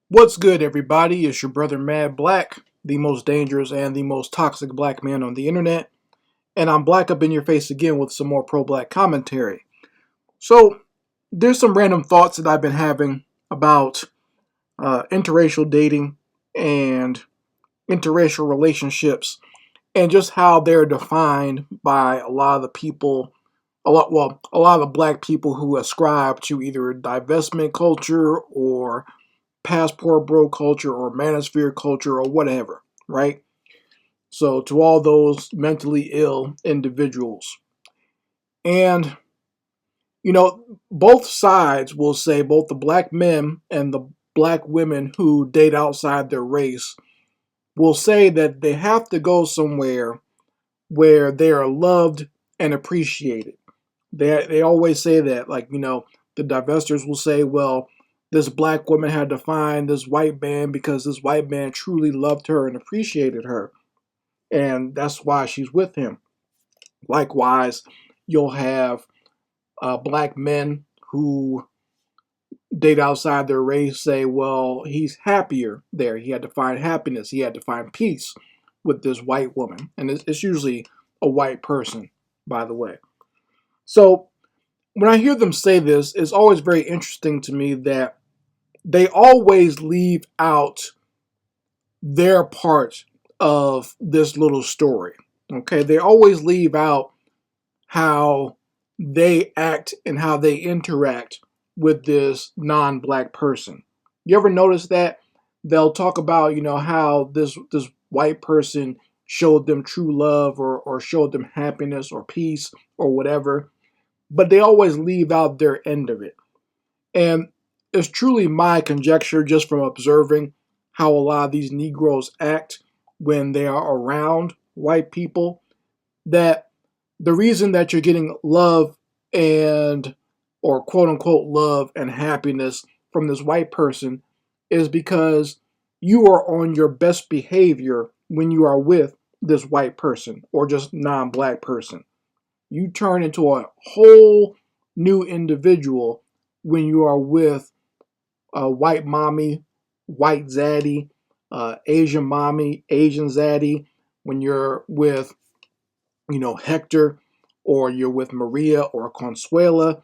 What's good, everybody? It's your brother Mad Black, the most dangerous and the most toxic black man on the internet, and I'm black up in your face again with some more pro-black commentary. So, there's some random thoughts that I've been having about interracial dating and interracial relationships, and just how they're defined by a lot of the people, a lot of the black people who ascribe to either divestment culture or passport bro culture or manosphere culture or whatever, right? So, to all those mentally ill individuals. And, both sides will say, both the black men and the black women who date outside their race will say that they have to go somewhere where they are loved and appreciated. They always say that, the divestors will say, well, this black woman had to find this white man because this white man truly loved her and appreciated her, and that's why she's with him. Likewise, you'll have black men who date outside their race say, well, he's happier there. He had to find happiness. He had to find peace with this white woman. And it's usually a white person, by the way. So when I hear them say this, it's always very interesting to me that they always leave out their part of this little story. Okay, they always leave out how they act and how they interact with this non-black person. You ever notice that? They'll talk about, how this white person showed them true love or showed them happiness or peace or whatever, but they always leave out their end of it. And it's truly my conjecture, just from observing how a lot of these Negroes act when they are around white people, that the reason that you're getting love and, or quote unquote love and happiness from this white person is because you are on your best behavior when you are with this white person or just non-black person. You turn into a whole new individual when you are with a white mommy, white zaddy, Asian mommy, Asian zaddy. When you're with, Hector, or you're with Maria or Consuela,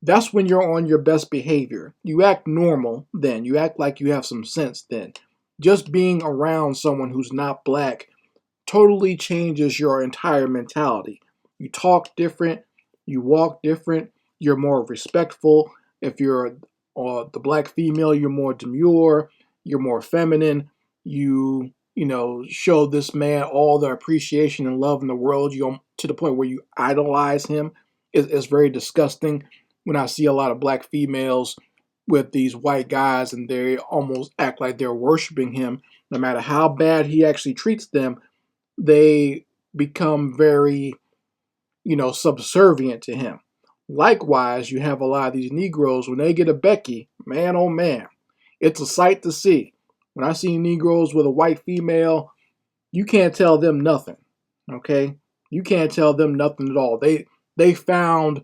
that's when you're on your best behavior. You act normal then. You act like you have some sense then. Just being around someone who's not black totally changes your entire mentality. You talk different, you walk different, you're more respectful. If you're the black female, you're more demure, you're more feminine. You show this man all the appreciation and love in the world. You to the point where you idolize him. It's very disgusting when I see a lot of black females with these white guys and they almost act like they're worshiping him. No matter how bad he actually treats them, they become very, subservient to him. Likewise, you have a lot of these Negroes, when they get a Becky, man oh man, it's a sight to see. When I see Negroes with a white female, you can't tell them nothing. Okay? You can't tell them nothing at all. They found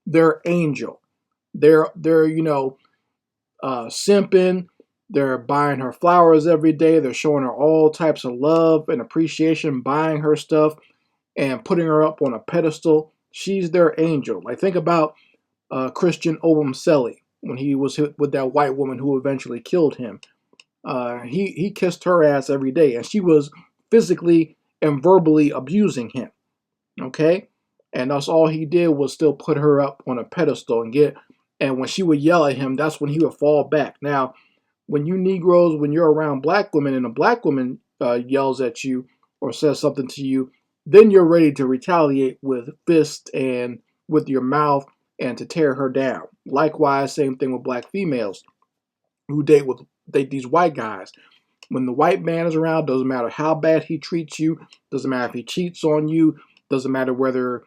their angel. They're simping. They're buying her flowers every day. They're showing her all types of love and appreciation, buying her stuff and putting her up on a pedestal. She's their angel. Like, think about Christian Obumseli when he was hit with that white woman who eventually killed him. He kissed her ass every day, and she was physically and verbally abusing him. Okay, and that's all he did was still put her up on a pedestal and get. And when she would yell at him, that's when he would fall back. Now, when you Negroes, when you're around black women and a black woman yells at you or says something to you, then you're ready to retaliate with fist and with your mouth and to tear her down. Likewise, same thing with black females who date these white guys. When the white man is around, doesn't matter how bad he treats you, doesn't matter if he cheats on you, doesn't matter whether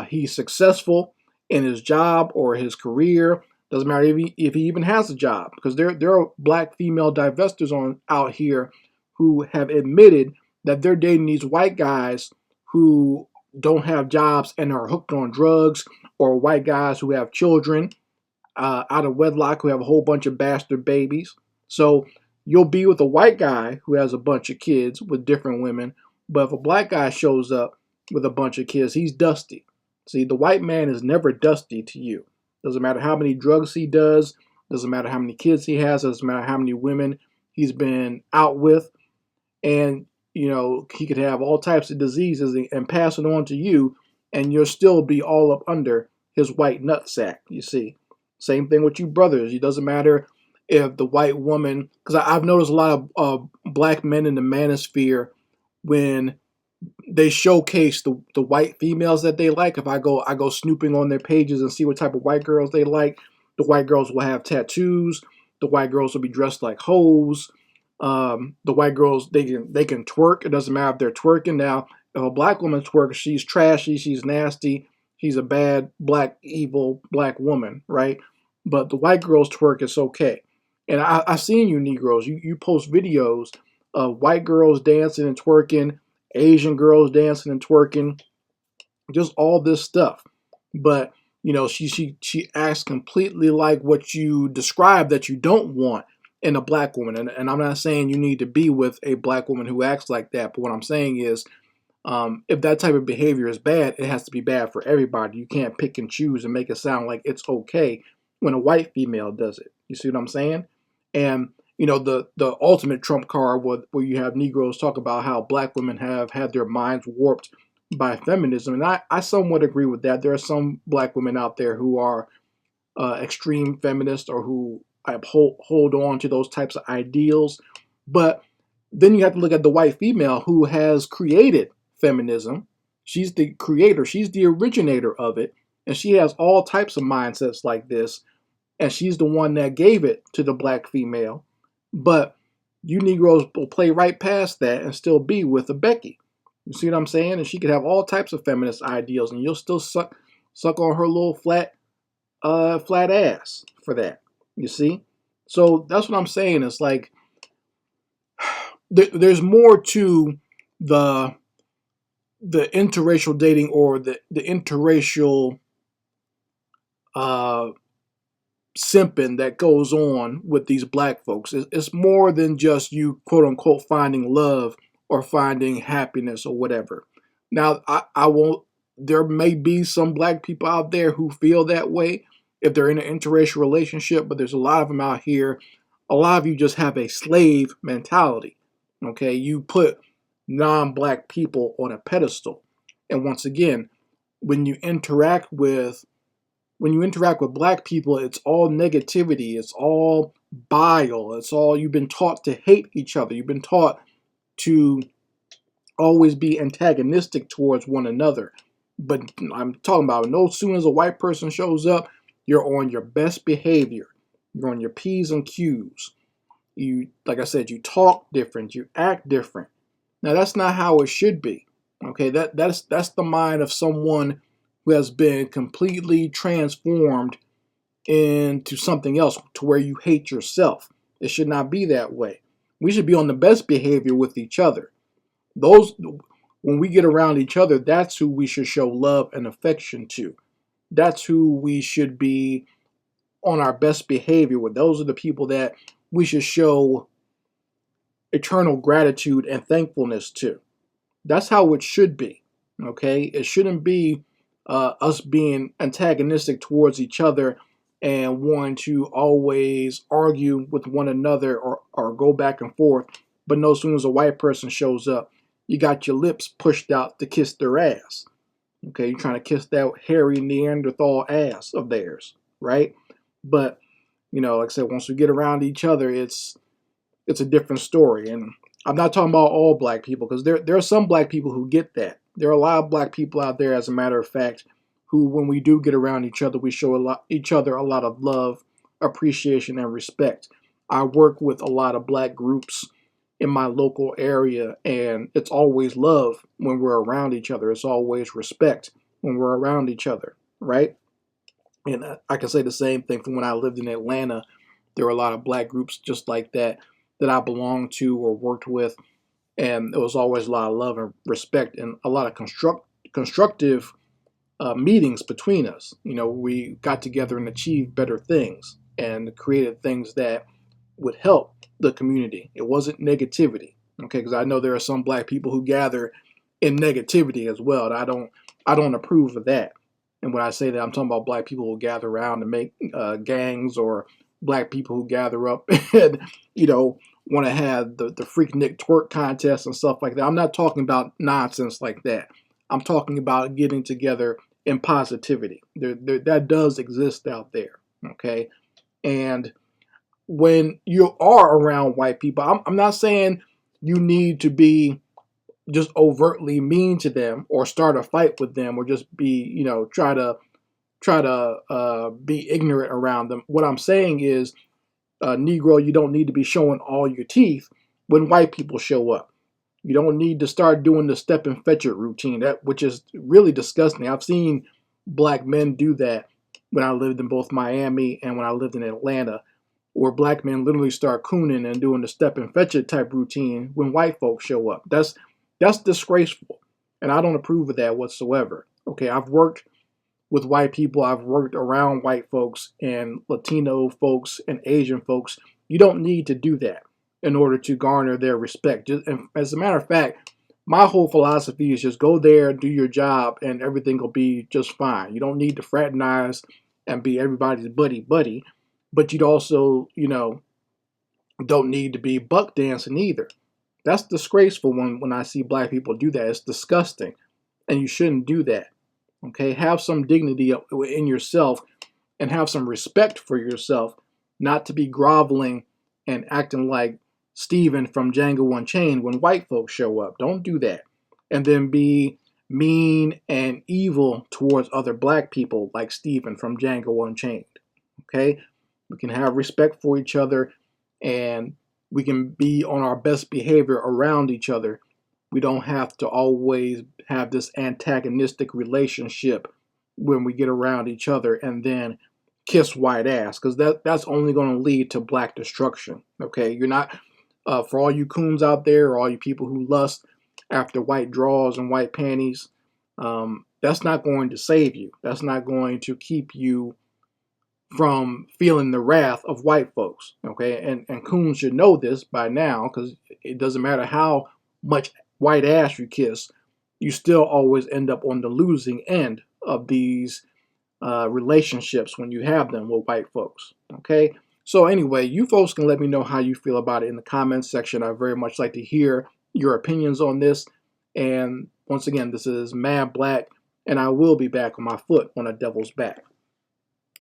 he's successful in his job or his career, doesn't matter if he even has a job, because there are black female divestors on out here who have admitted that they're dating these white guys who don't have jobs and are hooked on drugs, or white guys who have children out of wedlock who have a whole bunch of bastard babies. So You'll be with a white guy who has a bunch of kids with different women, but if a black guy shows up with a bunch of kids, he's dusty. See, the white man is never dusty to you. Doesn't matter how many drugs he does, doesn't matter how many kids he has, doesn't matter how many women he's been out with, and he could have all types of diseases and pass it on to you, and you'll still be all up under his white nutsack. You see, same thing with you brothers. It doesn't matter if the white woman, because I've noticed a lot of black men in the manosphere when they showcase the white females that they like. If I go snooping on their pages and see what type of white girls they like, the white girls will have tattoos. The white girls will be dressed like hoes. The white girls, they can twerk. It doesn't matter if they're twerking. Now, if a black woman twerks, she's trashy, she's nasty, she's a bad black evil black woman, right? But the white girls twerk, it's okay. And I seen you Negroes. You post videos of white girls dancing and twerking, Asian girls dancing and twerking, just all this stuff. But she acts completely like what you describe that you don't want in a black woman. And I'm not saying you need to be with a black woman who acts like that. But what I'm saying is, if that type of behavior is bad, it has to be bad for everybody. You can't pick and choose and make it sound like it's okay when a white female does it. You see what I'm saying? And the ultimate trump card, where you have Negroes talk about how black women have had their minds warped by feminism, and I somewhat agree with that. There are some black women out there who are extreme feminists or who hold on to those types of ideals, but then you have to look at the white female who has created feminism. She's the creator, she's the originator of it, and she has all types of mindsets like this, and she's the one that gave it to the black female. But you Negroes will play right past that and still be with a Becky. You see what I'm saying? And she could have all types of feminist ideals, and you'll still suck on her little flat ass for that. You see? So that's what I'm saying. It's like there's more to the interracial dating, or the interracial uh, simping that goes on with these black folks. It's more than just you, quote unquote, finding love or finding happiness or whatever. Now, I won't, there may be some black people out there who feel that way if they're in an interracial relationship, but there's a lot of them out here. A lot of you just have a slave mentality. Okay, you put non-black people on a pedestal. And once again, when you interact with black people, it's all negativity, it's all bile, it's all, you've been taught to hate each other, you've been taught to always be antagonistic towards one another. But I'm talking about, no sooner as a white person shows up, you're on your best behavior, you're on your P's and Q's. You, like I said, you talk different, you act different. Now that's not how it should be. Okay, that's the mind of someone who has been completely transformed into something else, to where you hate yourself. It should not be that way. We should be on the best behavior with each other. When we get around each other, that's who we should show love and affection to. That's who we should be on our best behavior with. Those are the people that we should show eternal gratitude and thankfulness to. That's how it should be. Okay, it shouldn't be us being antagonistic towards each other and wanting to always argue with one another, or go back and forth. But no sooner as a white person shows up, you got your lips pushed out to kiss their ass. Okay, you're trying to kiss that hairy Neanderthal ass of theirs, right? But like I said, once we get around each other, it's a different story. And I'm not talking about all black people, because there are some black people who get that. There are a lot of black people out there, as a matter of fact, who, when we do get around each other, we show each other a lot of love, appreciation, and respect. I work with a lot of black groups in my local area, and it's always love when we're around each other. It's always respect when we're around each other, right? And I can say the same thing from when I lived in Atlanta. There were a lot of black groups just like that I belonged to or worked with, and it was always a lot of love and respect, and a lot of constructive meetings between us. We got together and achieved better things, and created things that would help the community. It wasn't negativity. Okay, because I know there are some black people who gather in negativity as well. And I don't approve of that. And when I say that, I'm talking about black people who gather around and make gangs, or black people who gather up and want to have the Freaknik twerk contest and stuff like that. I'm not talking about nonsense like that. I'm talking about getting together in positivity. That does exist out there. Okay, and when you are around white people, I'm not saying you need to be just overtly mean to them or start a fight with them or just be, try to be ignorant around them. What I'm saying is, Negro, you don't need to be showing all your teeth when white people show up. You don't need to start doing the step and fetch it routine, which is really disgusting. I've seen black men do that when I lived in both Miami and when I lived in Atlanta, where black men literally start cooning and doing the step and fetch it type routine when white folks show up. That's disgraceful, and I don't approve of that whatsoever. Okay, I've worked with white people, I've worked around white folks and Latino folks and Asian folks. You don't need to do that in order to garner their respect. And as a matter of fact, my whole philosophy is just go there, do your job, and everything will be just fine. You don't need to fraternize and be everybody's buddy, but you'd also, don't need to be buck dancing either. That's disgraceful when I see black people do that. It's disgusting, and you shouldn't do that. Okay, have some dignity in yourself and have some respect for yourself, not to be groveling and acting like Steven from Django Unchained when white folks show up. Don't do that. And then be mean and evil towards other black people like Steven from Django Unchained. Okay? We can have respect for each other, and we can be on our best behavior around each other. We don't have to always have this antagonistic relationship when we get around each other and then kiss white ass, because that's only going to lead to black destruction. Okay, you're not for all you coons out there, or all you people who lust after white drawers and white panties. That's not going to save you. That's not going to keep you from feeling the wrath of white folks. Okay, and coons should know this by now, because it doesn't matter how much white ass you kiss, you still always end up on the losing end of these relationships when you have them with white folks. Okay, so anyway, you folks can let me know how you feel about it in the comments section. I very much like to hear your opinions on this. And once again, this is Mad Black, and I will be back on my foot on a devil's back.